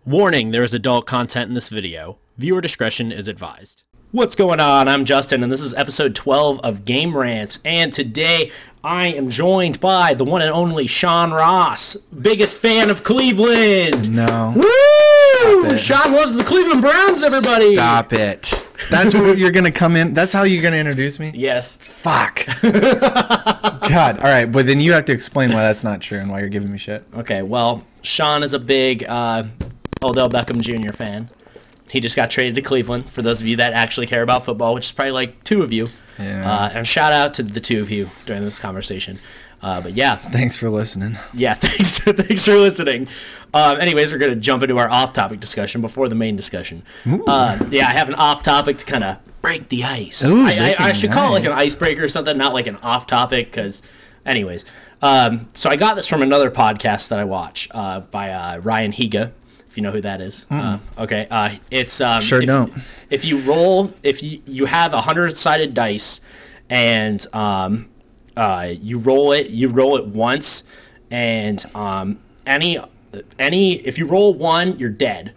Warning, there is adult content in this video. Viewer discretion is advised. What's going on? I'm Justin, and this is episode 12 of Game Rants, and today I am joined by the one and only Sean Ross, biggest fan of Cleveland. No. Woo! Sean loves the Cleveland Browns, everybody. Stop it. That's where you're going to come in? That's how you're going to introduce me? Yes. Fuck. God. All right, but then you have to explain why that's not true and why you're giving me shit. Okay, well, Sean is a big Odell Beckham Jr. fan. He just got traded to Cleveland, for those of you that actually care about football, which is probably like two of you. Yeah. And shout out to the two of you during this conversation. But yeah. Thanks for listening. Yeah, thanks for listening. Anyways, we're going to jump into our off-topic discussion before the main discussion. Yeah, I have an off-topic to kind of break the ice. Ooh, I should call it like an icebreaker or something, not like an off-topic, because anyways. So I got this from another podcast that I watch by Ryan Higa. If you know who that is. Okay. It's sure don't. If you roll, if you have 100-sided dice, and you roll it once, and if you roll one, you're dead.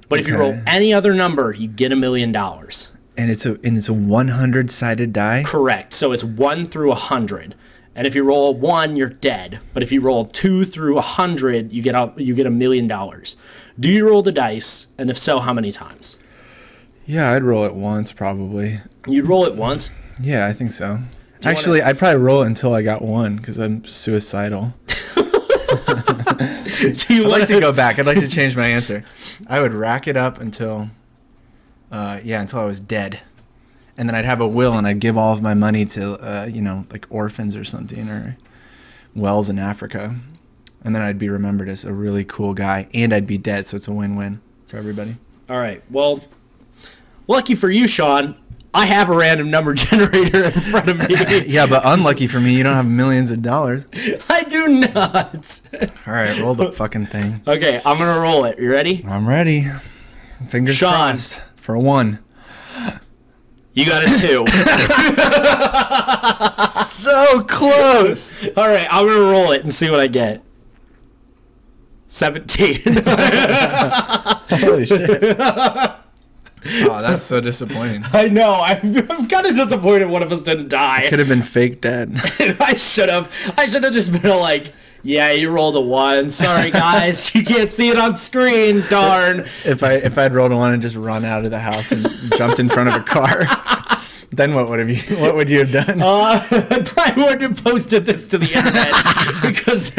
But if you roll any other number, you get $1 million. And it's a 100-sided die? Correct. So it's 1 through 100. And if you roll a 1, you're dead. But if you roll 2 through 100, you get $1 million. Do you roll the dice? And if so, how many times? Yeah, I'd roll it once probably. You'd roll it once? Yeah, I think so. Actually, I'd probably roll it until I got 1 because I'm suicidal. I'd like to go back. I'd like to change my answer. I would rack it up until I was dead. And then I'd have a will, and I'd give all of my money to, like orphans or something, or wells in Africa. And then I'd be remembered as a really cool guy, and I'd be dead, so it's a win-win for everybody. All right. Well, lucky for you, Sean, I have a random number generator in front of me. Yeah, but unlucky for me, you don't have millions of dollars. I do not. All right, roll the fucking thing. Okay, I'm going to roll it. You ready? I'm ready. Fingers crossed for a 1. You got a 2. So close. All right, I'm going to roll it and see what I get. 17. Holy shit. Oh, that's so disappointing. I know. I'm kind of disappointed one of us didn't die. Could have been fake dead. I should have just been like, yeah, you rolled a 1. Sorry, guys. You can't see it on screen. Darn. If I'd rolled a 1 and just run out of the house and jumped in front of a car, then what would you have done? I probably wouldn't have posted this to the internet because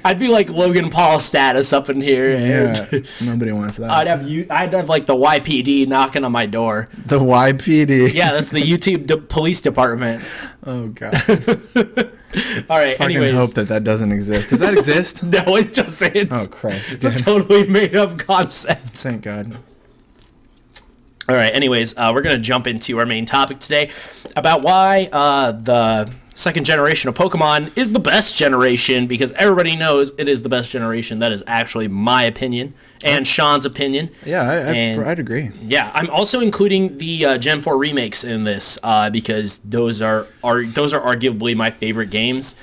I'd be like Logan Paul status up in here. And nobody wants that. I'd have like the YPD knocking on my door. The YPD. Yeah, that's the YouTube police department. Oh god. All right. I anyways, hope that doesn't exist. Does that exist? No, it doesn't. Oh Christ! It's a totally made up concept. Thank God. All right. Anyways, we're gonna jump into our main topic today about why the second generation of Pokemon is the best generation, because everybody knows it is the best generation. That is actually my opinion and Sean's opinion. Yeah, I'd agree. Yeah, I'm also including the Gen 4 remakes in this because those are arguably my favorite games.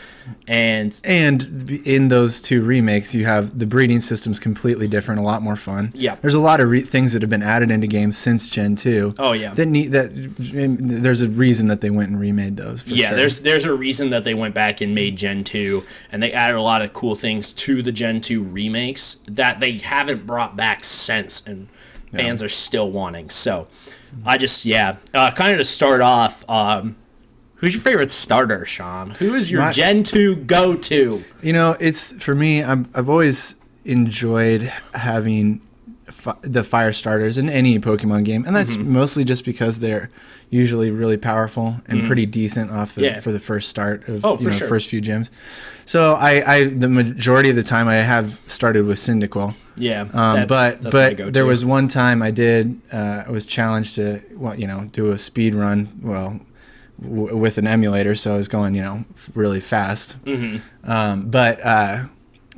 And in those 2 remakes, you have the breeding system's completely different, a lot more fun. Yeah, there's a lot of things that have been added into games since Gen 2. Oh yeah, there's a reason that they went and remade those. For sure. There's a reason that they went back and made Gen 2, and they added a lot of cool things to the Gen 2 remakes that they haven't brought back since, and fans are still wanting. So I just kind of to start off. Who's your favorite starter, Sean? Who is your Gen 2 go-to? It's for me. I've always enjoyed having the fire starters in any Pokemon game, and that's mostly just because they're usually really powerful and pretty decent for the first start of first few gyms. So I the majority of the time I have started with Cyndaquil. Yeah, but there was one time I was challenged to do a speed run. With an emulator, so I was going, really fast. But I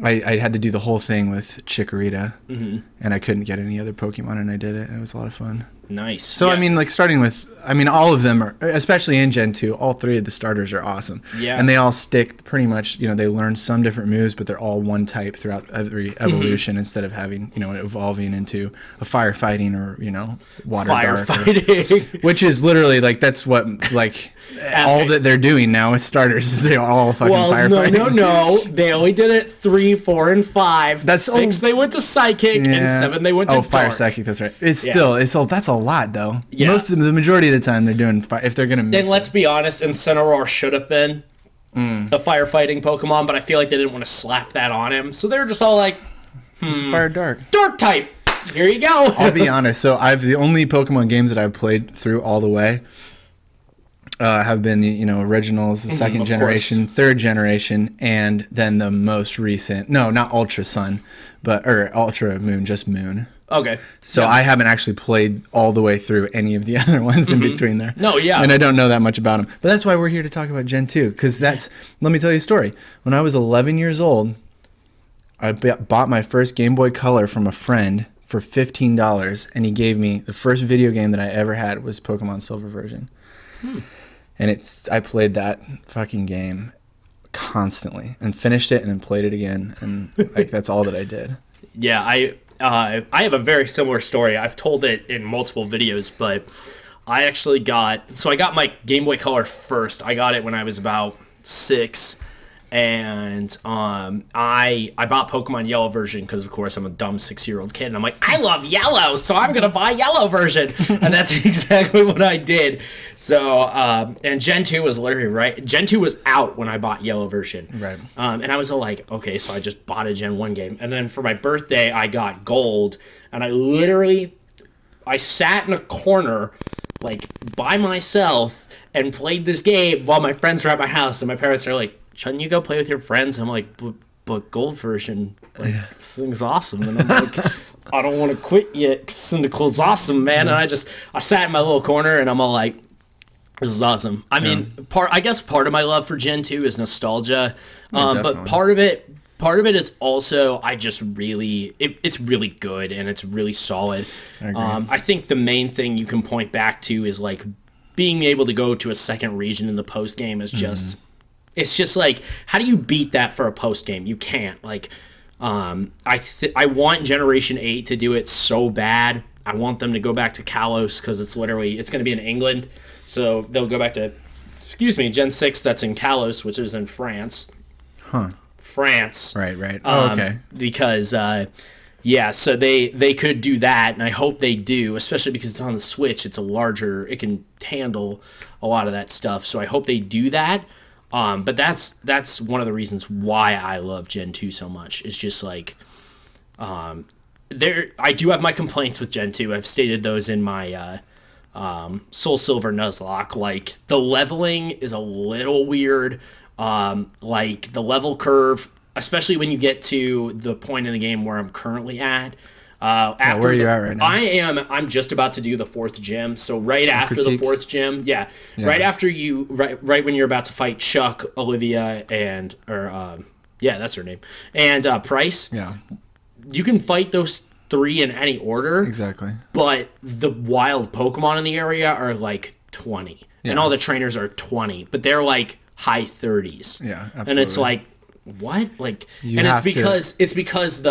had to do the whole thing with Chikorita, and I couldn't get any other Pokemon, and I did it. It was a lot of fun. Nice. So I mean, like starting with, I mean, all of them are, especially in Gen 2, all three of the starters are awesome. Yeah. And they all stick pretty much, you know, they learn some different moves, but they're all one type throughout every evolution instead of having, you know, evolving into a firefighting or, you know, water dark. Which is literally like, that's what, like, all that they're doing now with starters is they're all fucking firefighting. No. They only did it 3, 4, and 5. That's 6 they went to psychic, and 7 they went to fire psychic, that's right. It's still, that's a lot though. Yeah. The majority of the time they're doing, if they're going to mix And let's be honest, Incineroar should have been a firefighting Pokemon, but I feel like they didn't want to slap that on him. So they were just all like, It's fire dark. Dark type. Here you go. I'll be honest. So the only Pokemon games that I've played through all the way have been the, you know, originals, the second generation, third generation, and then the most recent. No, not Ultra Sun, or Ultra Moon, just Moon. Okay. So I haven't actually played all the way through any of the other ones in between there. No, yeah. And I don't know that much about them. But that's why we're here to talk about Gen 2, because let me tell you a story. When I was 11 years old, I bought my first Game Boy Color from a friend for $15, and he gave me the first video game that I ever had was Pokemon Silver version. And I played that fucking game constantly and finished it and then played it again, and like that's all that I did. Yeah, I have a very similar story. I've told it in multiple videos, but I actually got my Game Boy Color first. I got it when I was about 6, and I bought Pokemon Yellow version because, of course, I'm a dumb 6-year-old kid, and I'm like, I love yellow, so I'm gonna buy Yellow version, and that's exactly what I did. So and Gen 2 was literally right. Gen 2 was out when I bought Yellow version, right? And I was all like, okay, so I just bought a Gen 1 game, and then for my birthday I got Gold, and I sat in a corner like by myself and played this game while my friends were at my house, and my parents are like, shouldn't you go play with your friends? I'm like, but Gold version, like, this thing's awesome. And I'm like, I don't want to quit yet because Cyndaquil's awesome, man. And I sat in my little corner and I'm all like, this is awesome. I mean, I guess part of my love for Gen 2 is nostalgia. But part of it is also, it's really good and it's really solid. I think the main thing you can point back to is like being able to go to a second region in the post game is just, it's just like, how do you beat that for a post game? You can't. Like, I want Generation 8 to do it so bad. I want them to go back to Kalos because it's going to be in England. So they'll go back to, Gen 6 that's in Kalos, which is in France. France. Right. Okay. Because, so they could do that, and I hope they do, especially because it's on the Switch. It can handle a lot of that stuff. So I hope they do that. But that's one of the reasons why I love Gen 2 so much. It's just like, I do have my complaints with Gen 2. I've stated those in my Soul Silver Nuzlocke. Like, the leveling is a little weird. Like, the level curve, especially when you get to the point in the game where I'm currently at. Where are you at right now? I'm just about to do the 4th gym. So right after the 4th gym, right after right when you're about to fight Chuck, Olivia, that's her name, and Price. Yeah, you can fight those 3 in any order. Exactly. But the wild Pokemon in the area are like 20, and all the trainers are 20, but they're like high 30s. Yeah, absolutely. And it's like, what? Like, it's because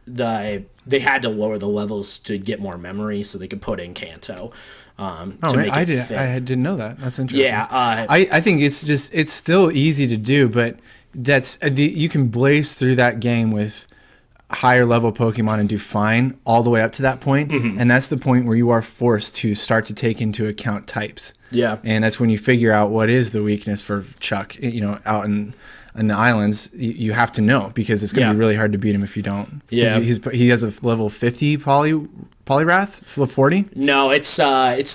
they had to lower the levels to get more memory so they could put in Kanto. I didn't know that. That's interesting. Yeah, I think it's still easy to do, but you can blaze through that game with higher level Pokemon and do fine all the way up to that point, and that's the point where you are forced to start to take into account types. Yeah, and that's when you figure out what is the weakness for Chuck. You know, out in the islands, you have to know, because it's going to be really hard to beat him if you don't. Yeah, he has a level 50 Poliwrath, 40. No, it's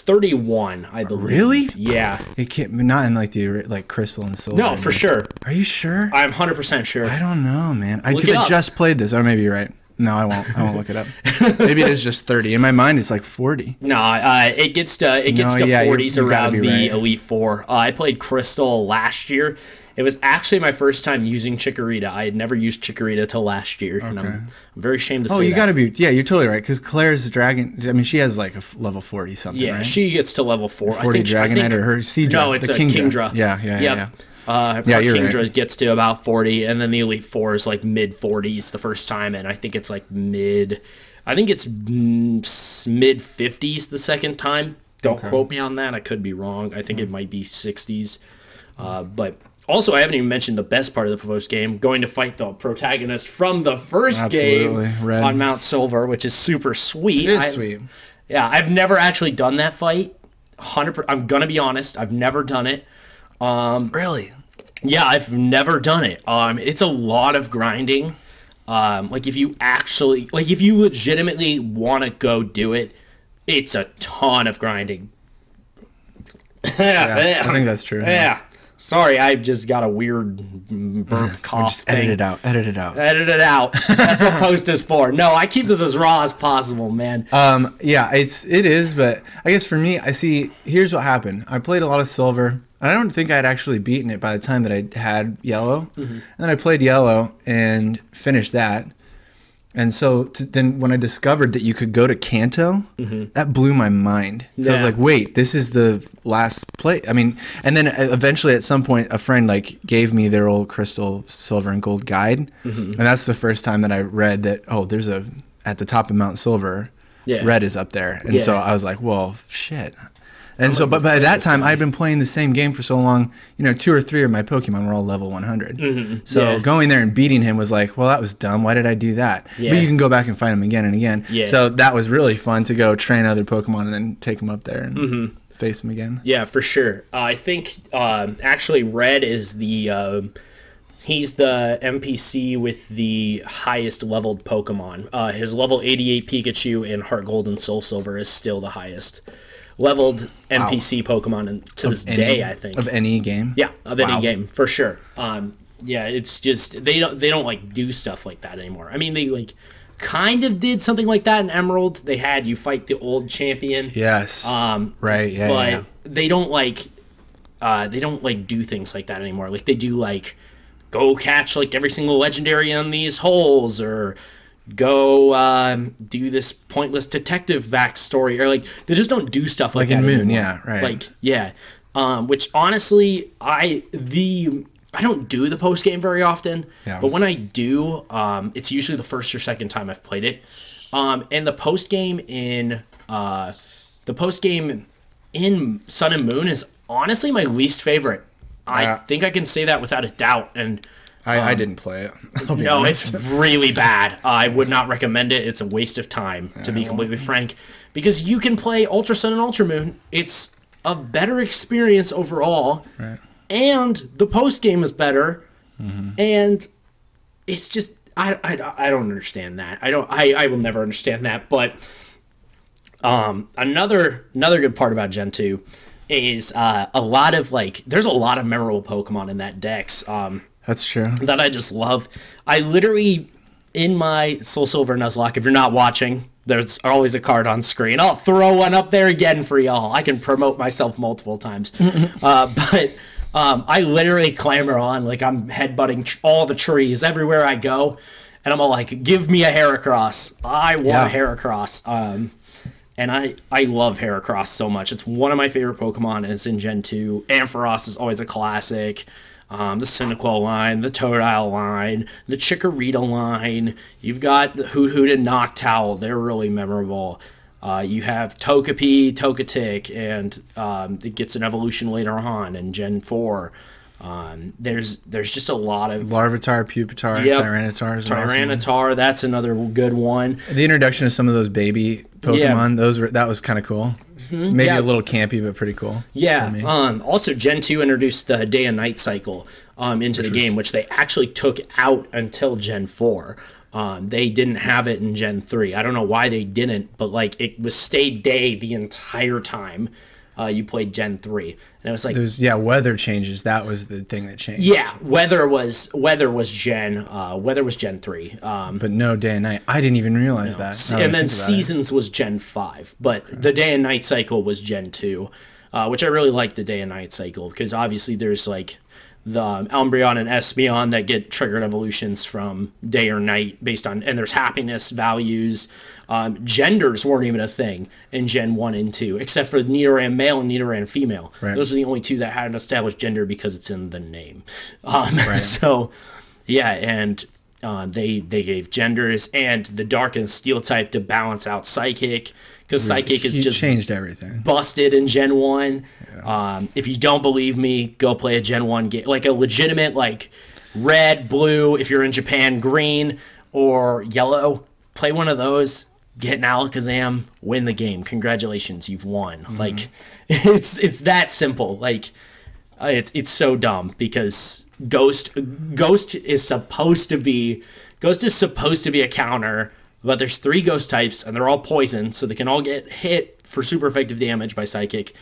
31, I believe. Really? Yeah. It can't, not in like the Crystal and Silver. No, for sure. Are you sure? I'm 100% sure. I don't know, man. Because I just played this. Or maybe you're right. No, I won't look it up. Maybe it is just 30. In my mind, it's like 40. No, it gets to 40s around the Elite Four. I played Crystal last year, It was actually my first time using Chikorita. I had never used Chikorita till last year, and I'm very ashamed to say that. Oh, you gotta be, yeah, you're totally right, because Claire's dragon, I mean, she has like a level 40 something, yeah, right? she gets to level 4. 40 Dragonite or her Seadra. No, it's a Kingdra. Yeah. You're Kingdra right. gets to about 40, and then the Elite Four is like mid 40s the first time, and I think it's like mid 50s the second time. Don't quote me on that. I could be wrong. I think it might be 60s. But also, I haven't even mentioned the best part of the post game, going to fight the protagonist from the first game Red. on Mount Silver, which is super sweet. It is sweet. Yeah, I've never actually done that fight. 100%. I'm gonna be honest. I've never done it. Really? Yeah, I've never done it. It's a lot of grinding. Like if you legitimately want to go do it, it's a ton of grinding. Yeah, I think that's true. Yeah. Sorry, I've just got a weird burp cough just thing. edit it out. Edit it out. Edit it out. That's what post is for. No, I keep this as raw as possible, man. Yeah, it is, but I guess for me, here's what happened. I played a lot of Silver, and I don't think I'd actually beaten it by the time that I had Yellow. And then I played Yellow and finished that. And so then when I discovered that you could go to Kanto, that blew my mind. So I was like, wait, this is the last play. I mean, and then eventually at some point, a friend like gave me their old Crystal, Silver, and Gold guide. And that's the first time that I read that, oh, there's at the top of Mount Silver, Red is up there. And so I was like, well, shit. And so, but by that time, I'd been playing the same game for so long. 2 or 3 of my Pokemon were all level 100. So going there and beating him was like, well, that was dumb. Why did I do that? But you can go back and fight him again and again. So that was really fun to go train other Pokemon and then take them up there and face them again. Yeah, for sure. I think actually Red is he's the NPC with the highest leveled Pokemon. His level 88 Pikachu in Heart Gold and Soul Silver is still the highest leveled NPC Pokemon to this day, I think. Of any game? Yeah, of any game, for sure. Yeah, it's just they don't like do stuff like that anymore. I mean, they like kind of did something like that in Emerald. They had you fight the old champion. Yes. Right, yeah. But they don't like do things like that anymore. Like they do like go catch like every single legendary on these holes, or go do this pointless detective backstory, or like they just don't do stuff like that in Moon anymore. Yeah, right. Like which honestly I don't do the post game very often, but when I do, it's usually the first or second time I've played it. And the post game in Sun and Moon is honestly my least favorite. I think I can say that without a doubt. And I didn't play it. No, it's really bad. I would not recommend it. It's a waste of time, to be completely frank, because you can play Ultra Sun and Ultra Moon. It's a better experience overall, and the post game is better, and it's just I don't understand that. I will never understand that. But another good part about Gen 2 is a lot of there's a lot of memorable Pokemon in that Dex. That's true. That I just love. I literally, in my Soul Silver Nuzlocke, if you're not watching, there's always a card on screen. I'll throw one up there again for y'all. I can promote myself multiple times. But I literally clamor on, like I'm headbutting all the trees everywhere I go. And I'm all like, give me a Heracross. I want a Heracross. And I love Heracross so much. It's one of my favorite Pokemon, and it's in Gen 2. Ampharos is always a classic. The Cyndaquil line, the Totodile line, the Chikorita line. You've got the Hoot and Noctowl. They're really memorable. You have Togepi, Togetic, and it gets an evolution later on in Gen 4. There's just a lot of Larvitar, Pupitar, Tyranitar. Tyranitar, that's another good one. The introduction of some of those baby Pokemon, that was kind of cool. Maybe a little campy, but pretty cool. Yeah. Also, Gen 2 introduced the day and night cycle into the game, which they actually took out until Gen 4. They didn't have it in Gen 3. I don't know why they didn't, but it was stayed day the entire time you played Gen 3. And it was like... weather changes. That was the thing that changed. Yeah, weather was Gen 3. But no day and night. I didn't even realize that. And then Seasons was Gen 5. But the day and night cycle was Gen 2, which I really like the day and night cycle, because obviously there's the Umbreon and Espeon that get triggered evolutions from day or night based on, and there's happiness values. Genders weren't even a thing in Gen 1 and 2, except for Nidoran male and Nidoran female. Right. Those are the only two that had an established gender because it's in the name. So, yeah, and they gave genders and the Dark and Steel type to balance out Psychic, because Psychic is just changed everything. Busted in Gen 1. Yeah. If you don't believe me, go play a Gen 1 game, like a legitimate, like red, blue, if you're in Japan, green, or yellow. Play one of those, get an Alakazam, win the game. Congratulations, you've won. Mm-hmm. Like, it's that simple. Like, it's so dumb because Ghost is supposed to be a counter. But there's 3 ghost types, and they're all poison, so they can all get hit for super effective damage by Psychic.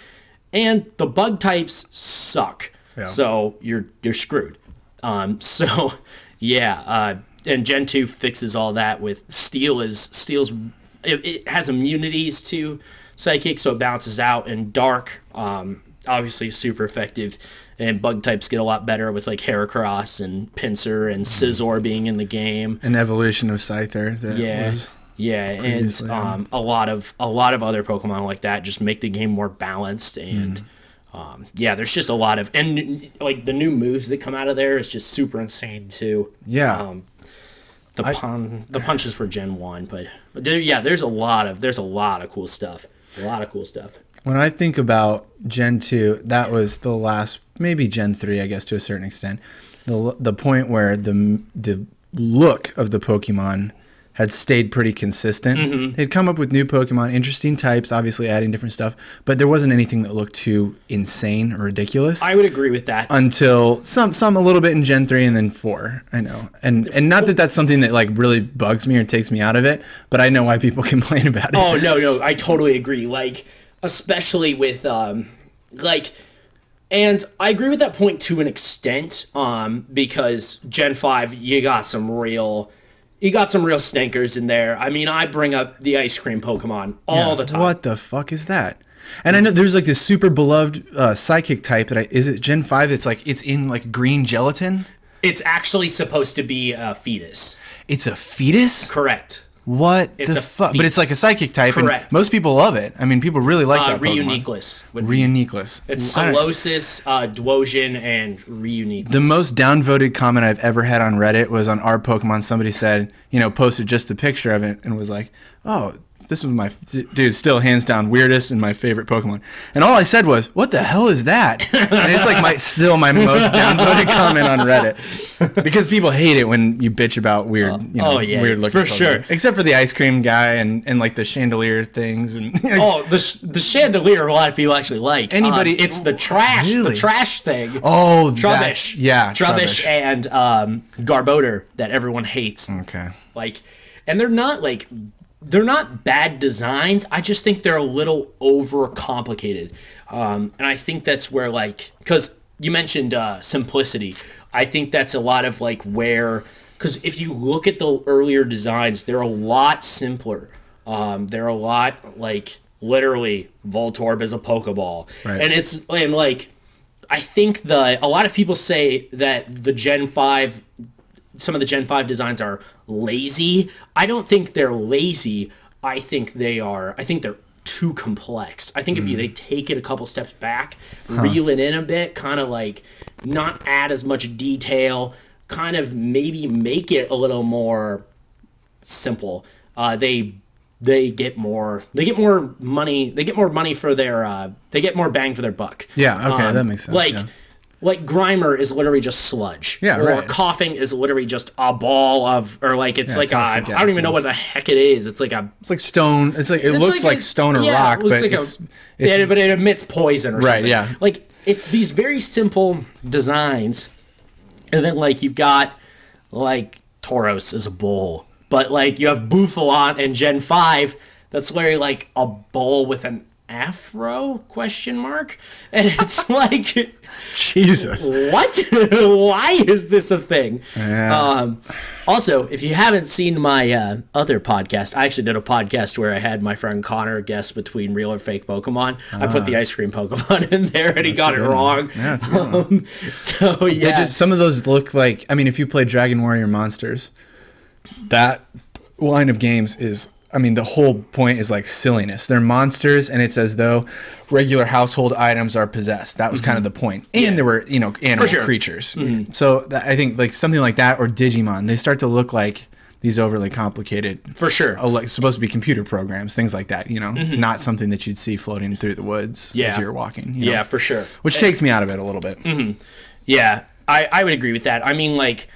And the bug types suck, so you're screwed. And Gen 2 fixes all that with Steel. It has immunities to Psychic, so it balances out. And Dark, obviously super effective. And bug types get a lot better with like Heracross and Pinsir and Scizor being in the game. An evolution of Scyther. And a lot of other Pokemon like that just make the game more balanced. And there's just a lot of, and like the new moves that come out of there is just super insane too. The punches for Gen 1, but there's a lot of cool stuff. When I think about Gen 2, that was the last, maybe Gen 3, I guess, to a certain extent. The point where the look of the Pokemon had stayed pretty consistent. Mm-hmm. They'd come up with new Pokemon, interesting types, obviously adding different stuff, but there wasn't anything that looked too insane or ridiculous. I would agree with that. Until some a little bit in Gen 3 and then 4, I know. And not that that's something that like really bugs me or takes me out of it, but I know why people complain about it. Oh, no, I totally agree. Like, especially with and I agree with that point to an extent, because Gen 5 you got some real stinkers in there. I mean, I bring up the ice cream Pokemon all the time. What the fuck is that? And I know there's like this super beloved Psychic type that is it Gen 5? It's like it's in like green gelatin. It's actually supposed to be a fetus. It's a fetus? Correct. What the fuck? But it's like a Psychic type. Correct. And most people love it. I mean, people really like that Pokemon. Reuniqueless. It's Solosis, Dwosian, and Reuniqueless. The most downvoted comment I've ever had on Reddit was on our Pokemon. Somebody said, posted just a picture of it and was like, oh, this was my, dude, still hands down weirdest and my favorite Pokemon. And all I said was, what the hell is that? And it's like still my most downvoted comment on Reddit. Because people hate it when you bitch about weird, weird looking Pokemon. Sure. Except for the ice cream guy and like the chandelier things. And the chandelier a lot of people actually like. It's the trash, the trash thing. Oh, Trubbish. Trubbish and Garbodor that everyone hates. Okay. And they're not bad designs. I just think they're a little overcomplicated. And I think that's where, because you mentioned simplicity. I think that's a lot of, because if you look at the earlier designs, they're a lot simpler. They're a lot, literally, Voltorb is a Pokeball. Right. And I think a lot of people say that the Gen 5... some of the Gen 5 designs are lazy. I don't think they're lazy. I think they're too complex. I think if they take it a couple steps back, reel it in a bit, kind of not add as much detail, kind of maybe make it a little more simple. They get more money. They get more money for their. They get more bang for their buck. Yeah. Okay, that makes sense. Like Grimer is literally just sludge. Yeah, or right. Coughing is literally just a ball of, or I don't even know what the heck it is. It's like stone. It looks like stone or rock, but but it emits poison or something. Yeah. It's these very simple designs, and then you've got Tauros as a bull, but you have Bouffalant and Gen 5. That's literally a bull with an afro question mark, and it's like, Jesus, what? Why is this a thing? Yeah. Also, if you haven't seen my other podcast, I actually did a podcast where I had my friend Connor guess between real or fake Pokemon. I put the ice cream Pokemon in there, and he got it wrong. Yeah, that's a good one. So yeah, some of those look like, I mean, if you play Dragon Warrior Monsters, that line of games is, I mean, the whole point is like silliness. They're monsters, and it's as though regular household items are possessed. That was kind of the point. And there were, you know, animal creatures. So I think like something like that, or Digimon, they start to look like these overly complicated, for sure, like supposed to be computer programs, things like that. You know, not something that you'd see floating through the woods as you're walking. You know? Yeah, for sure. Which takes me out of it a little bit. Yeah, I would agree with that. I mean, like,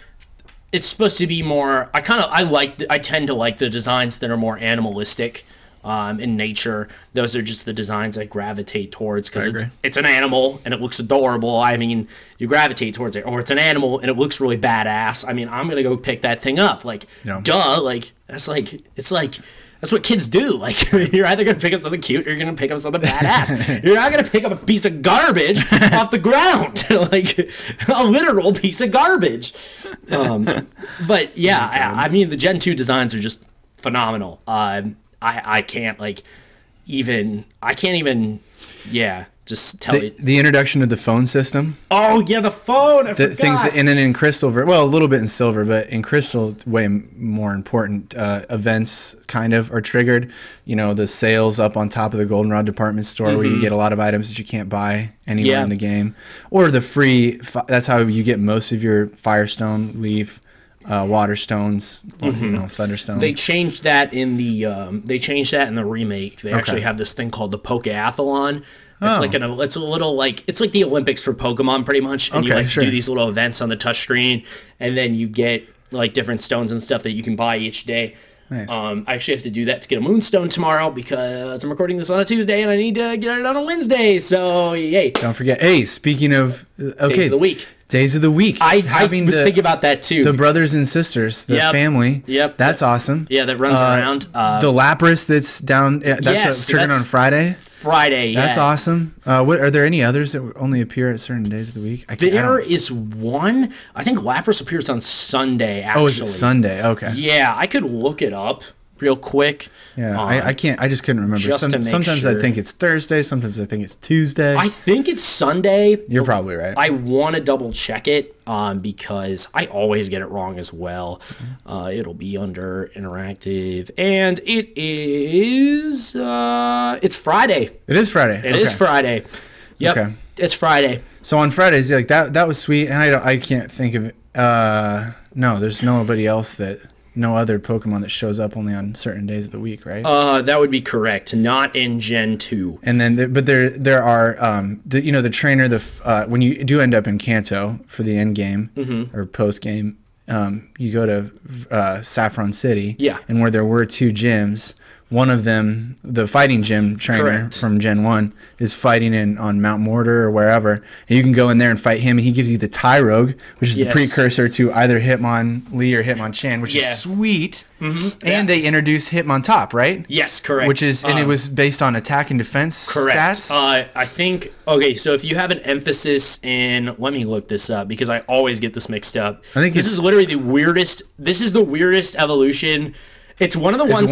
it's supposed to be more, I tend to like the designs that are more animalistic in nature. Those are just the designs I gravitate towards, because it's an animal and it looks adorable. I mean, you gravitate towards it. Or it's an animal and it looks really badass. I mean, I'm going to go pick that thing up. Like, duh, like, that's what kids do. Like, you're either going to pick up something cute or you're going to pick up something badass. You're not going to pick up a piece of garbage off the ground. Like, a literal piece of garbage. But yeah, I mean, the Gen 2 designs are just phenomenal. I can't even just tell you. The introduction of the phone system. Oh yeah, the phone. I forgot. Things in Crystal, well, a little bit in Silver, but in Crystal, way more important. Events kind of are triggered. You know, the sales up on top of the Goldenrod department store, where you get a lot of items that you can't buy anywhere in the game, or the free. That's how you get most of your Firestone, Leaf, Waterstones, you know, Thunderstone. They changed that in the remake. They actually have this thing called the Pokeathlon. It's a little like, it's like the Olympics for Pokemon pretty much, and you do these little events on the touchscreen, and then you get like different stones and stuff that you can buy each day. Nice. I actually have to do that to get a Moonstone tomorrow, because I'm recording this on a Tuesday and I need to get it on a Wednesday. So yay! Don't forget. Hey, speaking of days of the week. Days of the week. I was thinking about that too. The brothers and sisters, the family. Yep. That's awesome. Yeah, that runs around. The Lapras that's down. That's triggered on Friday. Friday. Yeah. That's awesome. What are there any others that only appear at certain days of the week? There is one. I think Lapras appears on Sunday. Actually. Oh, is it Sunday? Okay. Yeah, I could look it up real quick. Yeah, I can't. I just couldn't remember. Sometimes I think it's Thursday. Sometimes I think it's Tuesday. I think it's Sunday. You're probably right. I want to double check it because I always get it wrong as well. It'll be under interactive, and it is. It's Friday. It is Friday. It is Friday. Yep. Okay. It's Friday. So on Fridays, like that was sweet, and I can't think of. No, there's nobody else no other Pokemon that shows up only on certain days of the week, right? That would be correct. Not in Gen 2. And then, there are, the trainer, when you do end up in Kanto for the end game or post game, you go to Saffron City. Yeah. And where there were 2 gyms, one of them, the fighting gym trainer from Gen 1, is fighting on Mount Mortar or wherever. And you can go in there and fight him. And he gives you the Tyrogue, which is the precursor to either Hitmonlee or Hitmonchan, which is sweet. And they introduced Hitmontop, right? Yes, correct. Which is, and it was based on attack and defense stats? I think, okay, so if you have an emphasis in, let me look this up, because I always get this mixed up. I think this is literally the weirdest evolution. It's one of the ones it's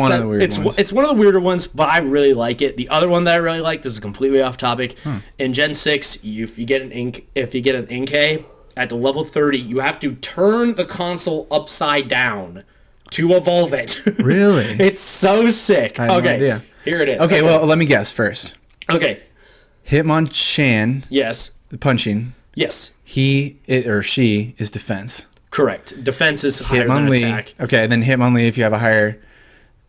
one of the weirder ones, but I really like it. The other one that I really like, this is completely off topic. In Gen 6, if you get an Inkay at level 30, you have to turn the console upside down to evolve it. Really? It's so sick. I had no idea. Here it is. Okay, well, let me guess first. Okay. Hitmonchan. Yes. The punching. Yes. He or she is defense. Correct. Defense is higher than attack. Okay, then Hitmonlee, if you have a higher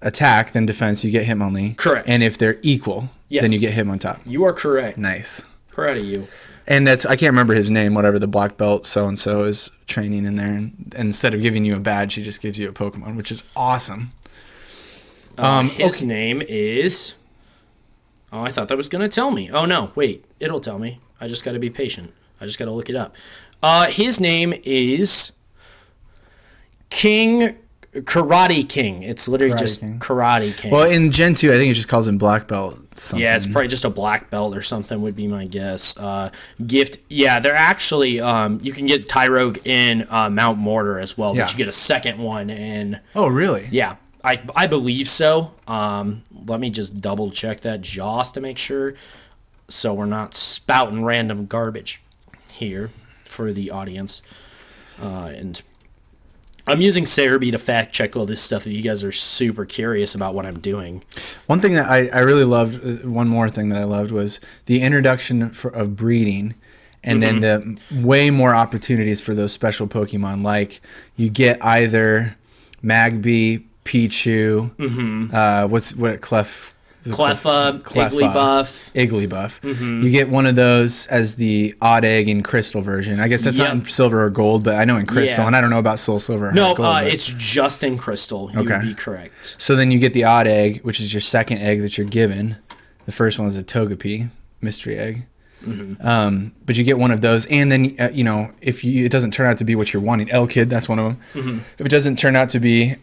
attack than defense, you get Hitmonlee. Correct. And if they're equal, then you get Hitmontop. You are correct. Nice. Proud of you. And I can't remember his name, whatever the black belt so-and-so is training in there. And instead of giving you a badge, he just gives you a Pokemon, which is awesome. His name is... Oh, I thought that was going to tell me. Oh, no. Wait. It'll tell me. I just got to be patient. I just got to look it up. His name is... Karate King. It's literally Karate King. Well, in Gen 2, I think it just calls him Black Belt. something. Yeah, it's probably just a black belt or something would be my guess. Gift, yeah, they're actually, you can get Tyrogue in Mount Mortar as well, but you get a second one in... Oh, really? Yeah, I believe so. Let me just double check that just to make sure, so we're not spouting random garbage here for the audience. And I'm using Cerebi to fact check all this stuff if you guys are super curious about what I'm doing. One thing that I really loved, one more thing that I loved was the introduction of breeding, and then the way more opportunities for those special Pokemon. Like you get either Magby, Pichu, Cleffa, Igglybuff. You get one of those as the odd egg in Crystal version. I guess that's not in Silver or Gold, but I know in Crystal, and I don't know about Soul Silver. No, or Gold, it's just in Crystal. You would be correct. So then you get the odd egg, which is your second egg that you're given. The first one is a Togepi, mystery egg. But you get one of those, and then if it doesn't turn out to be what you're wanting, L-Kid, that's one of them. If it doesn't turn out to be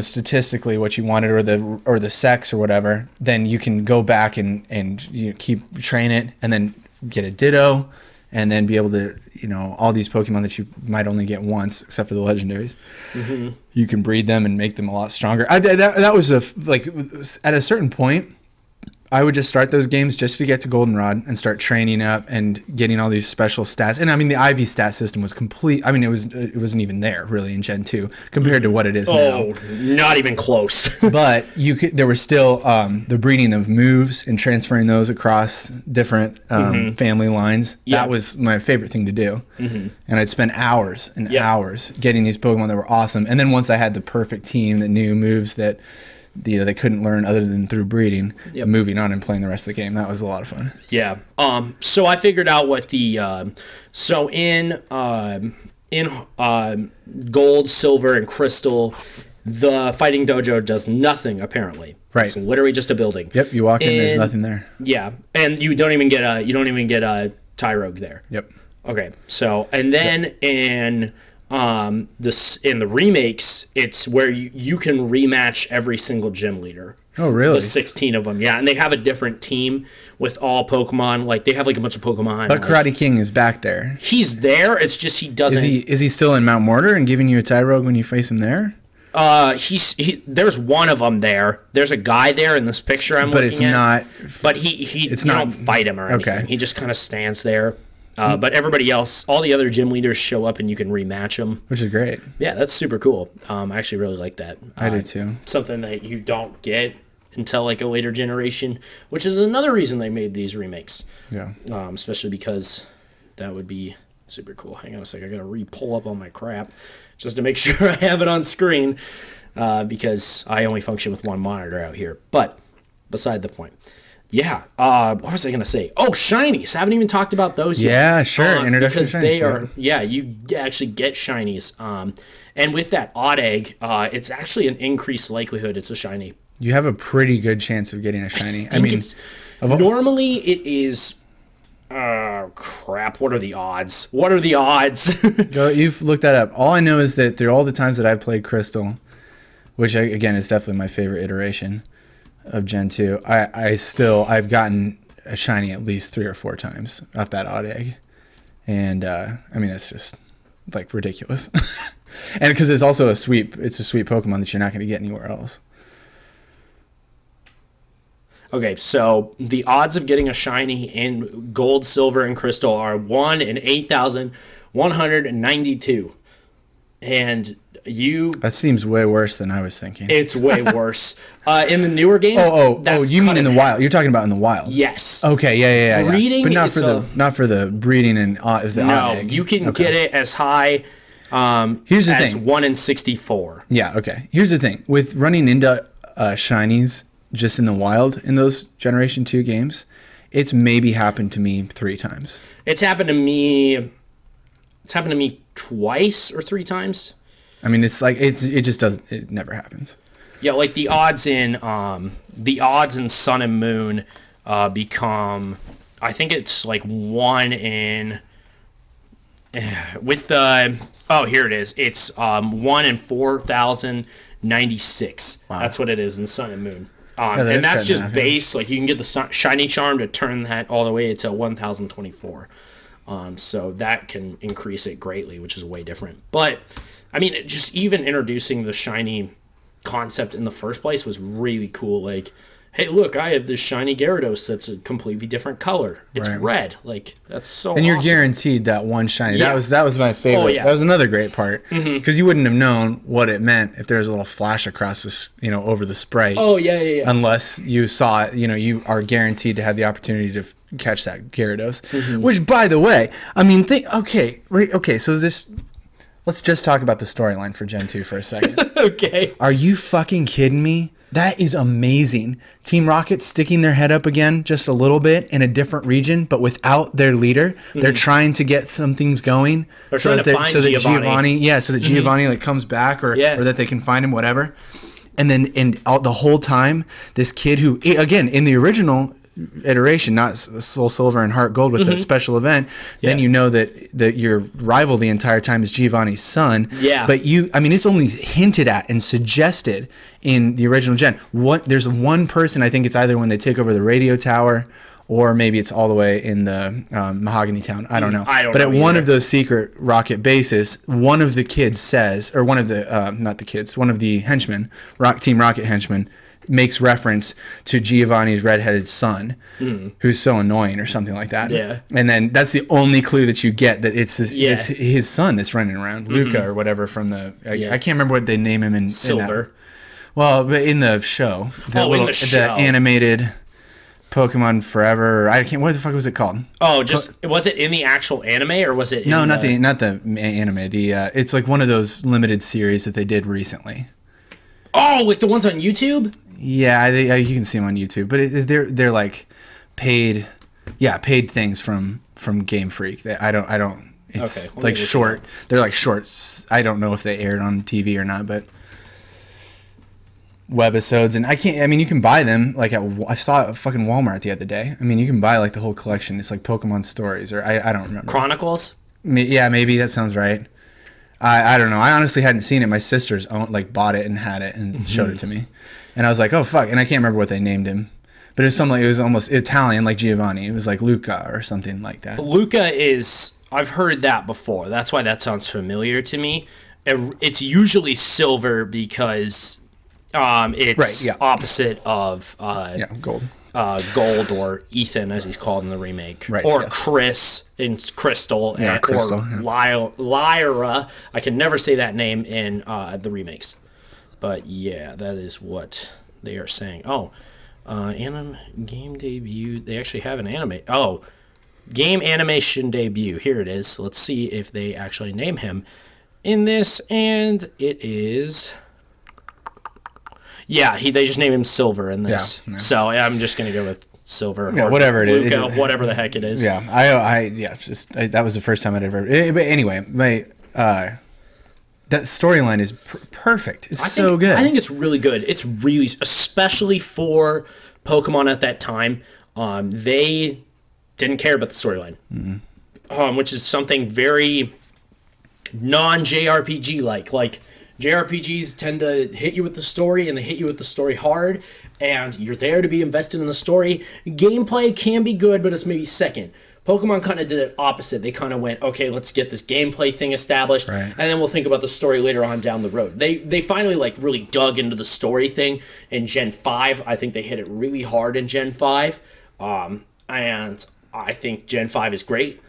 statistically what you wanted, or the sex or whatever, then you can go back and keep train it, and then get a Ditto, and then be able to all these Pokemon that you might only get once, except for the legendaries. You can breed them and make them a lot stronger. That was at a certain point, I would just start those games just to get to Goldenrod and start training up and getting all these special stats. And I mean, the IV stat system was complete. I mean, it wasn't even there really in Gen 2 compared to what it is now. Oh, not even close. But there was still the breeding of moves and transferring those across different family lines. That was my favorite thing to do. And I'd spend hours and hours getting these Pokemon that were awesome. And then once I had the perfect team that knew moves that they couldn't learn other than through breeding, moving on and playing the rest of the game. That was a lot of fun. Yeah. So I figured out what the so in Gold, Silver, and Crystal, the Fighting Dojo does nothing apparently. Right. It's literally just a building. Yep. You walk in, there's nothing there. Yeah, and you don't even get a Tyrogue there. Yep. Okay. So and then in the remakes, it's where you can rematch every single gym leader. Oh, really? The 16 of them, yeah. And they have a different team with all Pokemon. Like, they have, like, a bunch of Pokemon. But Karate King is back there. He's there. It's just he doesn't... Is he still in Mount Mortar and giving you a Tyrogue when you face him there? There's one of them there. There's a guy there in this picture I'm looking at. But you don't fight him or anything. Okay. He just kind of stands there. But everybody else, all the other gym leaders show up and you can rematch them. Which is great. Yeah, that's super cool. I actually really like that. I do too. Something that you don't get until like a later generation, which is another reason they made these remakes. Yeah. Especially because that would be super cool. Hang on a sec. I got to re-pull up all my crap just to make sure I have it on screen because I only function with one monitor out here. But beside the point. Yeah. What was I going to say? Oh, shinies. I haven't even talked about those yet. Yeah, sure. Introduction because they are, you actually get shinies. And with that odd egg, it's actually an increased likelihood it's a shiny. You have a pretty good chance of getting a shiny. I mean, normally it is. Crap. What are the odds? What are the odds? You've looked that up. All I know is that through all the times that I've played Crystal, which again is definitely my favorite iteration of Gen 2, I've gotten a shiny at least 3 or 4 times off that odd egg. And I mean, that's just like ridiculous. And because it's also a sweet Pokemon that you're not going to get anywhere else. Okay, so the odds of getting a shiny in Gold, Silver, and Crystal are 1 in 8,192. And that seems way worse than I was thinking. It's way worse. In the newer games. You mean in the wild? You're talking about in the wild. Yes. Okay. Yeah. Breeding, but not for the breeding and the odd egg. You can get it as high. Here's the as thing. 1 in 64. Yeah. Okay. Here's the thing with running into shinies just in the wild in those Generation 2 games. It's maybe happened to me 3 times. It's happened to me. It's happened to me twice or 3 times. I mean, it's like it just doesn't. It never happens. Yeah, like the odds in Sun and Moon become. I think it's like 1 in. With the here it is. It's 1 in 4,096. Wow. That's what it is in Sun and Moon. And that's just base. Like, you can get the shiny charm to turn that all the way to 1024. So that can increase it greatly, which is way different. But, I mean, just even introducing the shiny concept in the first place was really cool. Like, hey, look, I have this shiny Gyarados that's a completely different color. It's red. Like, that's so And you're guaranteed that one shiny. Yeah. That was my favorite. Oh, yeah. That was another great part. Because you wouldn't have known what it meant if there was a little flash across this, over the sprite. Oh, yeah. Unless you saw it, you are guaranteed to have the opportunity to catch that Gyarados. Which, by the way, I mean, so this... Let's just talk about the storyline for Gen 2 for a second. Okay. Are you fucking kidding me? That is amazing. Team Rocket sticking their head up again just a little bit in a different region, but without their leader. They're trying to get some things going. They're trying to find Giovanni. So that Giovanni like comes back or that they can find him, whatever. And then the whole time, this kid who, again, in the original iteration, not Soul Silver and Heart Gold with the special event, then you know that your rival the entire time is Giovanni's son. Yeah. But it's only hinted at and suggested in the original gen. There's one person, I think it's either when they take over the radio tower or maybe it's all the way in the Mahogany Town. I don't know. But at one of those secret rocket bases, one of the kids says, or one of the, not the kids, one of the henchmen, Team Rocket henchmen, makes reference to Giovanni's redheaded son, who's so annoying or something like that. Yeah. And then that's the only clue that you get, that it's his son that's running around, Luca or whatever from the... I can't remember what they name him in... Silver. But in the show. The animated Pokemon Forever. What the fuck was it called? Oh, was it in the actual anime or was it... No, not the anime. It's like one of those limited series that they did recently. Oh, like the ones on YouTube? Yeah, you can see them on YouTube, but they're like paid things from Game Freak. I don't. It's like short. They're like shorts. I don't know if they aired on TV or not, but webisodes, and I can't. I mean, you can buy them. Like I saw it at fucking Walmart the other day. I mean, you can buy like the whole collection. It's like Pokemon Stories, or I don't remember. Chronicles. Yeah, maybe that sounds right. I don't know. I honestly hadn't seen it. My sisters bought it and had it and showed it to me. And I was like, oh, fuck. And I can't remember what they named him. But it was almost Italian, like Giovanni. It was like Luca or something like that. Luca is... I've heard that before. That's why that sounds familiar to me. It's usually silver because it's opposite of... gold. Gold, or Ethan as he's called in the remake, right, or Chris in Crystal, or Lyra. I can never say that name in the remakes, but yeah, that is what they are saying. Oh, game debut. They actually have an anime. Oh, game animation debut. Here it is. Let's see if they actually name him in this, and it is. Yeah, they just named him Silver in this. Yeah. So I'm just gonna go with Silver. Yeah, whatever Luca, it is. Whatever the heck it is. Yeah, that was the first time I'd ever. But anyway, that storyline is perfect. It's so good. I think it's really good. It's really, especially for Pokemon at that time, they didn't care about the storyline, which is something very non-JRPG like. JRPGs tend to hit you with the story, and they hit you with the story hard, and you're there to be invested in the story. Gameplay can be good, but it's maybe second. Pokemon kind of did it opposite. They kind of went, okay, let's get this gameplay thing established, and then we'll think about the story later on down the road. They finally really dug into the story thing in Gen 5. I think they hit it really hard in Gen 5, and I think Gen 5 is great.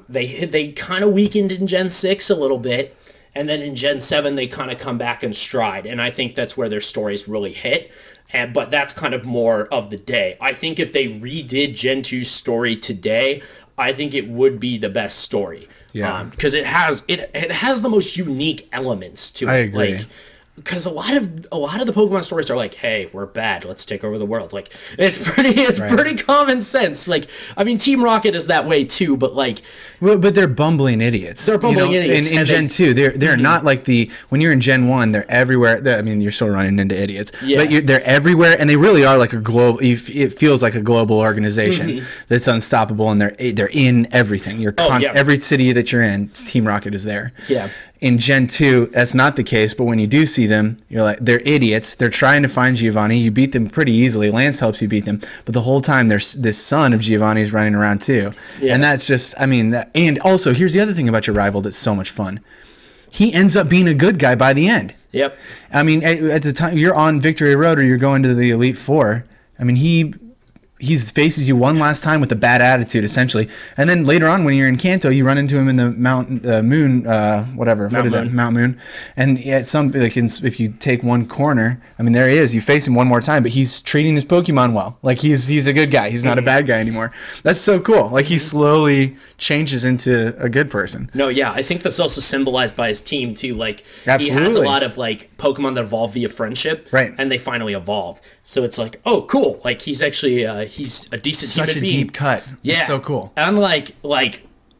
They kind of weakened in Gen 6 a little bit. And then in Gen 7, they kind of come back in stride. And I think that's where their stories really hit. But that's kind of more of the day. I think if they redid Gen 2's story today, I think it would be the best story. Yeah. Because it has the most unique elements to it. I agree. Because a lot of the Pokemon stories are like, hey, we're bad, let's take over the world. Like, it's pretty common sense. Like, I mean, Team Rocket is that way too, but like, but they're bumbling idiots. They're bumbling idiots. In Gen 2, they're not like when you're in Gen 1, they're everywhere. I mean, you're still running into idiots, but they're everywhere, and they really are like a global. It feels like a global organization that's unstoppable, and they're in everything. Every city that you're in, Team Rocket is there. Yeah. In Gen 2, that's not the case, but when you do see see them, you're like, they're idiots. They're trying to find Giovanni. You beat them pretty easily. Lance helps you beat them. But the whole time, there's this son of Giovanni's running around too. Yeah. And that's just, I mean, and also, here's the other thing about your rival that's so much fun. He ends up being a good guy by the end. Yep. I mean, at the time, you're on Victory Road or you're going to the Elite Four. I mean, he faces you one last time with a bad attitude, essentially, and then later on when you're in Kanto, you run into him in the Mount Moon, whatever. What is it? Mount Moon. And at some, like, if you take one corner, I mean, there he is. You face him one more time, but he's treating his Pokemon well. Like he's a good guy. He's not a bad guy anymore. That's so cool. Like he slowly changes into a good person. No, yeah, I think that's also symbolized by his team too. Like Absolutely. He has a lot of like Pokemon that evolve via friendship, right? And they finally evolve. So it's like, oh, cool. Like he's actually he's a decent such human a being. deep cut. Yeah, it's so cool. And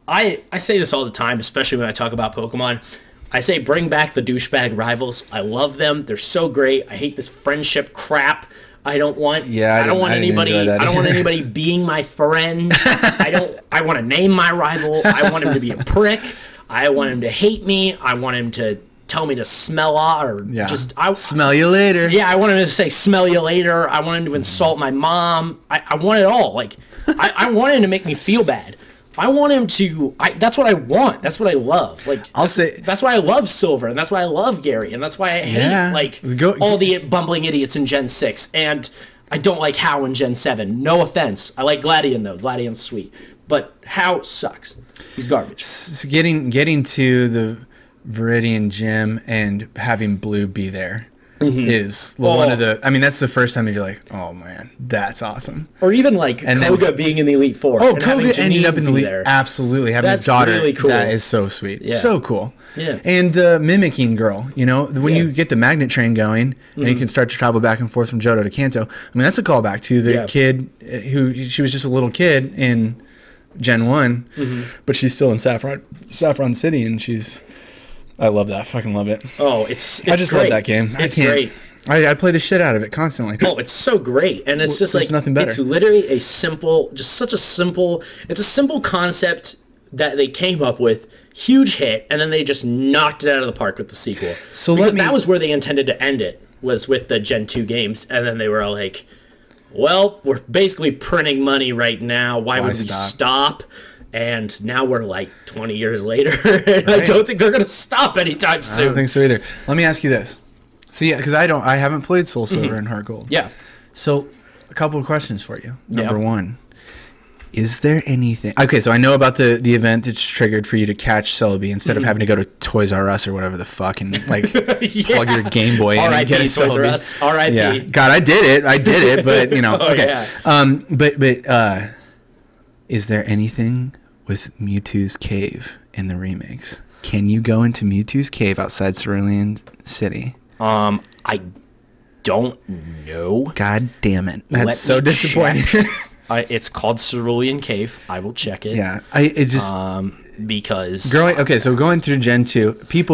I say this all the time, especially when I talk about Pokemon. I say bring back the douchebag rivals. I love them. They're so great. I hate this friendship crap. I don't want. Yeah, I don't want anybody. I don't want anybody being my friend. I want to name my rival. I want him to be a prick. I want him to hate me. I want him to tell me to smell or smell you later. Yeah, I want him to say smell you later. I want him to insult my mom. I want it all. Like I want him to make me feel bad. I want him to. That's what I want. That's what I love. Like that's why I love Silver, and that's why I love Gary, and that's why I hate all the bumbling idiots in Gen 6, and I don't like Hau in Gen 7. No offense. I like Gladion though. Gladion's sweet, but Hau sucks. He's garbage. So getting to the Viridian Gym and having Blue be there is one of the. I mean, that's the first time you're like, oh man, that's awesome. Or even like Koga being in the Elite Four. Oh, Koga ended up in the Elite. Absolutely, having his daughter. Really cool. That is so sweet. Yeah. So cool. Yeah. And the mimicking girl, you know, when you get the magnet train going and you can start to travel back and forth from Johto to Kanto. I mean, that's a callback to the kid who she was just a little kid in Gen 1, but she's still in Saffron City, and she's. I love that. I fucking love it. Oh, it's I just great. love that game. It's great. I play the shit out of it constantly. Oh, it's so great. And it's just There's nothing better. It's literally a simple, just such a simple, it's a simple concept that they came up with, huge hit, and then they just knocked it out of the park with the sequel. So because that was where they intended to end it, was with the Gen 2 games, and then they were all like, well, we're basically printing money right now. Why would we stop? And now we're like 20 years later, and I don't think they're going to stop anytime soon. I don't think so either. Let me ask you this. So yeah, because I haven't played Soul Silver and Heart Gold. Yeah. So a couple of questions for you. Number one, is there anything? Okay, so I know about the event that's triggered for you to catch Celebi instead of having to go to Toys R Us or whatever the fuck and like plug your Game Boy in and get a Celebi. Toys R Us. R.I.P. Yeah. God, I did it, but you know. Okay. But is there anything with Mewtwo's Cave in the remakes? Can you go into Mewtwo's Cave outside Cerulean City? I don't know. God damn it. That's so disappointing. It's called Cerulean Cave. I will check it. Yeah. Because going through Gen 2,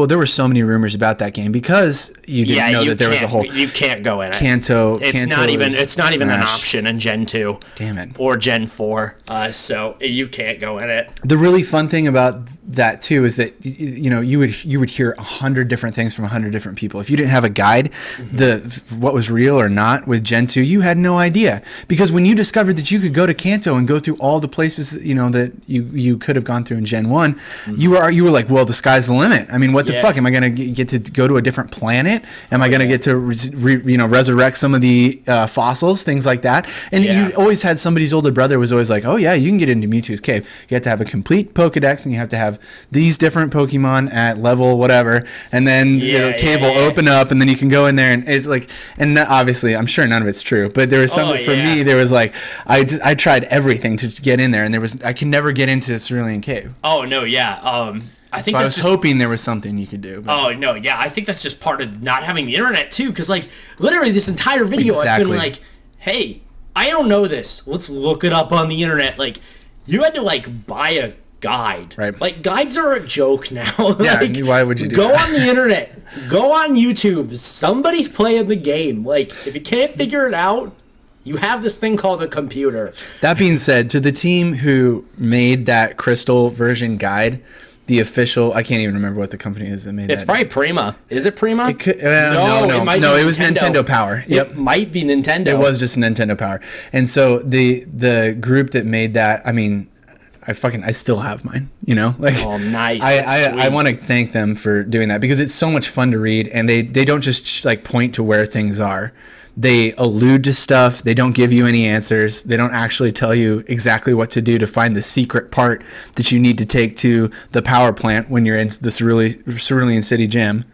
there were so many rumors about that game because you didn't know that there was a whole you can't go in it. It's not even an option in Gen 2. Damn it. Or Gen 4. So you can't go in it. The really fun thing about that too is that you would hear 100 different things from 100 different people. If you didn't have a guide, what was real or not with Gen 2, you had no idea. Because when you discovered that you could go to Kanto and go through all the places that you could have gone through in Gen 1, you were like, well, the sky's the limit. I mean, what the fuck? Am I going to get to go to a different planet? Am I going to get to resurrect some of the fossils, things like that? And you always had somebody's older brother was always like, oh yeah, you can get into Mewtwo's Cave. You have to have a complete Pokedex, and you have to have these different Pokemon at level whatever, and then the cave will open up, and then you can go in there, and it's like, and obviously, I'm sure none of it's true, but there was something for me. There was like, I tried everything to get in there, and I can never get into Cerulean Cave. Oh no, yeah. I was hoping there was something you could do. But. Oh no, yeah. I think that's just part of not having the internet too, because like literally this entire video, I've been like, hey, I don't know this. Let's look it up on the internet. Like, you had to like buy a guide. Right. Like, guides are a joke now. Yeah. Why would you do that? Go on the internet. Go on YouTube. Somebody's playing the game. Like, if you can't figure it out, you have this thing called a computer. That being said, to the team who made that Crystal version guide, the official. I can't even remember what the company is that made that. It's probably Prima. Is it Prima? It could, no, it was Nintendo Power. Yep. It might be Nintendo. It was just Nintendo Power. And so the group that made that, I mean, I still have mine, you know? Like, oh, nice. I want to thank them for doing that because it's so much fun to read, and they don't just like point to where things are. They allude to stuff. They don't give you any answers. They don't actually tell you exactly what to do to find the secret part that you need to take to the power plant when you're in the Cerulean City gym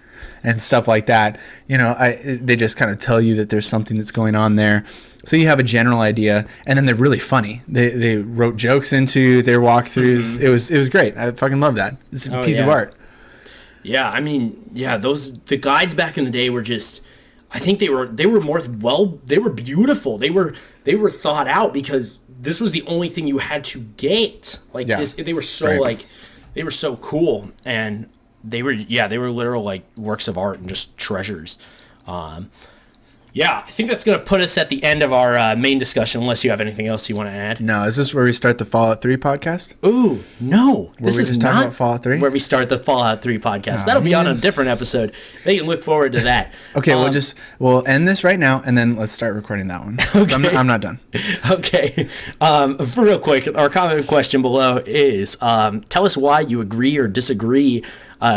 and stuff like that. You know, they just kind of tell you that there's something that's going on there. So you have a general idea, and then they're really funny. They wrote jokes into their walkthroughs. Mm-hmm. It was great. I fucking love that. It's a piece of art. Yeah, I mean, the guides back in the day were just, I think they were beautiful. They were thought out because this was the only thing you had to get. Like they were so they were so cool, and they were literal like works of art and just treasures. Yeah, I think that's going to put us at the end of our main discussion, unless you have anything else you want to add. No, is this where we start the Fallout 3 podcast? Ooh, no. This is not about Fallout 3? Where we start the Fallout 3 podcast. That'll be on a different episode. They can look forward to that. Okay, we'll end this right now, and then let's start recording that one. Okay. I'm not done. Okay. For real quick, our comment question below is, tell us why you agree or disagree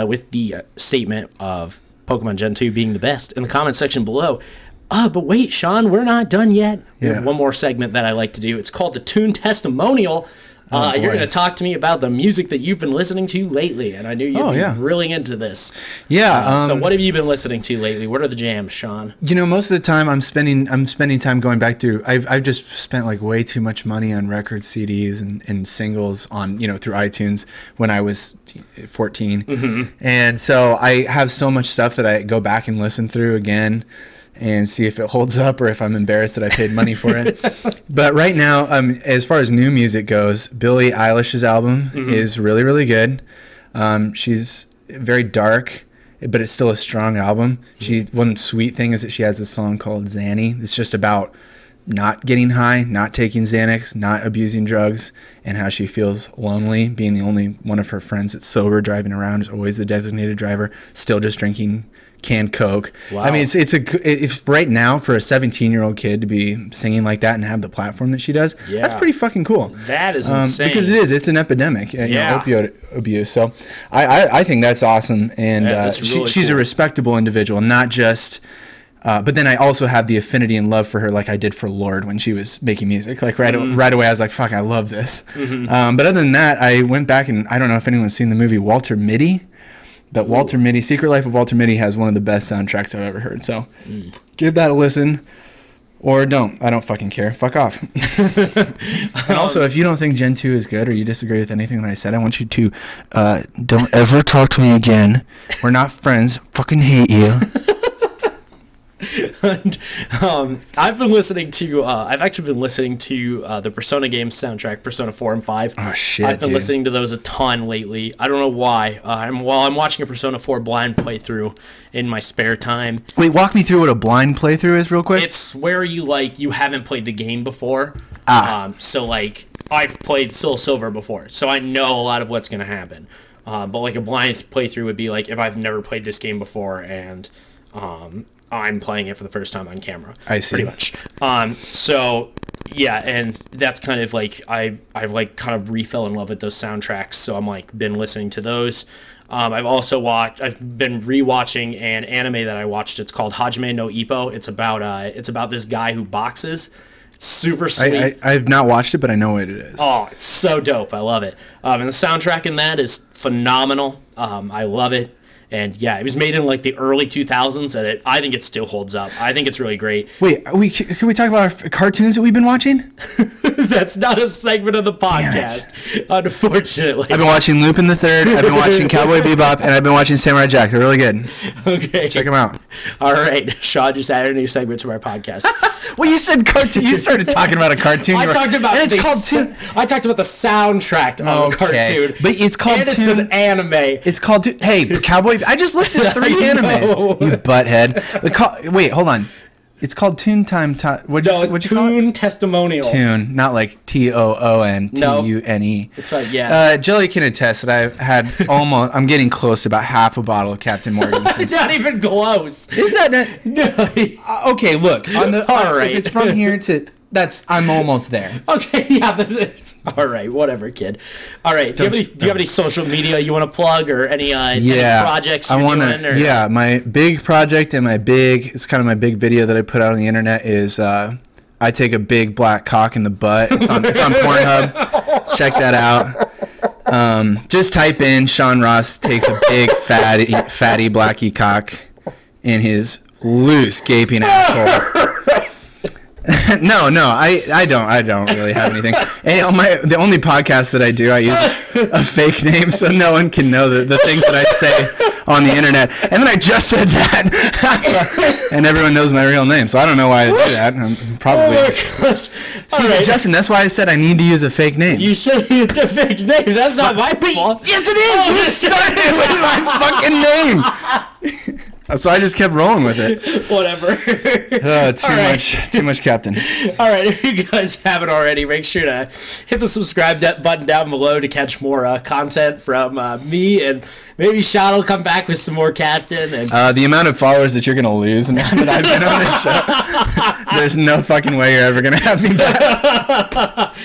with the statement of Pokemon Gen 2 being the best in the comment section below. But wait, Sean, we're not done yet. We have one more segment that I like to do. It's called the Tune Testimonial. You're going to talk to me about the music that you've been listening to lately, and I knew you'd be really into this. Yeah. So what have you been listening to lately? What are the jams, Sean? You know, most of the time I'm spending time going back through. I've just spent like way too much money on record CDs and singles on through iTunes when I was 14, and so I have so much stuff that I go back and listen through again and see if it holds up or if I'm embarrassed that I paid money for it. But right now, as far as new music goes, Billie Eilish's album is really, really good. She's very dark, but it's still a strong album. One sweet thing is that she has a song called Zanny. It's just about not getting high, not taking Xanax, not abusing drugs, and how she feels lonely, being the only one of her friends that's sober, driving around, is always the designated driver, still just drinking canned Coke. Wow. I mean, it's right now for a 17-year-old kid to be singing like that and have the platform that she does. Yeah. That's pretty fucking cool. That is insane. Because it's an epidemic, opioid abuse. So I think that's awesome, and she's a respectable individual, not just. But then I also have the affinity and love for her, like I did for Lorde when she was making music. Like right away, I was like, "Fuck, I love this." But other than that, I went back and I don't know if anyone's seen the movie Walter Mitty. But Walter Mitty, Secret Life of Walter Mitty has one of the best soundtracks I've ever heard. So give that a listen or don't. I don't fucking care. Fuck off. And also, if you don't think Gen 2 is good or you disagree with anything that I said, I want you to don't ever talk to me again. We're not friends. Fucking hate you. And, I've been listening to I've actually been listening to the Persona games soundtrack, Persona 4 and 5. Oh shit, I've been listening to those a ton lately. I don't know why. I'm watching a Persona 4 blind playthrough in my spare time. Wait, walk me through what a blind playthrough is real quick. It's where you haven't played the game before. So like I've played Soul Silver before, so I know a lot of what's gonna happen. But like a blind playthrough would be like if I've never played this game before and I'm playing it for the first time on camera. I see. Pretty much. So yeah, and that's kind of like I've like kind of refell in love with those soundtracks. So I'm like been listening to those. I've been rewatching an anime that I watched. It's called Hajime no Ippo. It's about this guy who boxes. It's super sweet. I've not watched it, but I know what it is. Oh, it's so dope. I love it. And the soundtrack in that is phenomenal. I love it. And yeah, it was made in like the early 2000s, and I think it still holds up. I think it's really great. Wait, can we talk about our cartoons that we've been watching? That's not a segment of the podcast, unfortunately. I've been watching Lupin the Third, I've been watching Cowboy Bebop, and I've been watching Samurai Jack. They're really good. Okay. Check them out. All right. Sean just added a new segment to our podcast. Well, you said cartoon. You started talking about a cartoon. I talked about and it's called I talked about the soundtrack of a cartoon. But it's called and it's an anime. It's called Hey, Cowboy. I just listed 3 animes. You butthead. Wait, hold on. It's called Toon Time. What'd you call it? Toon Testimonial. Toon, not like TOON, TUNE. It's right, yeah. Jelly can attest that I've had I'm getting close to about half a bottle of Captain Morgan's. Not even close. Is that not? No. Okay, look. All right. If it's from here to... I'm almost there. Okay, yeah. All right, whatever, kid. All right, do you have any social media you want to plug or any projects you're doing? Or? Yeah, my big project and it's kind of my big video that I put out on the internet is I take a big black cock in the butt. It's on Pornhub. Check that out. Just type in Sean Ross takes a big fatty blacky cock in his loose gaping asshole. No, I don't really have anything. The only podcast that I do, I use a fake name so no one can know the things that I say on the internet. And then I just said that, and everyone knows my real name. So I don't know why I do that. I'm probably. Oh my gosh. See, right. Justin, that's why I said I need to use a fake name. You should have used a fake name. That's not my fault. Yes, it is. You started with my fucking name. So I just kept rolling with it. Whatever. Too much Captain. All right, if you guys haven't already, make sure to hit the subscribe button down below to catch more content from me, and maybe Sean will come back with some more Captain. And the amount of followers that you're gonna lose now that I've been on this show, there's no fucking way you're ever gonna have me back.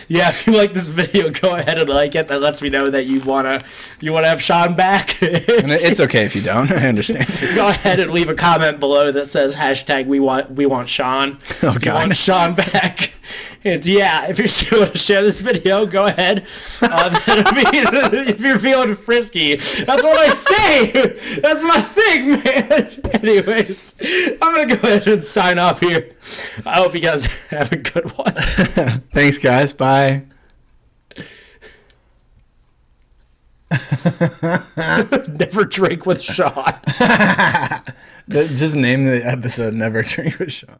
Yeah, if you like this video, go ahead and like it. That lets me know that you wanna have Sean back. And it's okay if you don't. I understand. Go ahead and leave a comment below that says #we want Sean. Oh God, we want Sean back. And yeah, if you're still want to share this video, go ahead. If you're feeling frisky, that's what I say. That's my thing, man. Anyways, I'm gonna go ahead and sign off here. I hope you guys have a good one. Thanks, guys. Bye. Never drink with Sean. Just name the episode "Never Drink with Sean."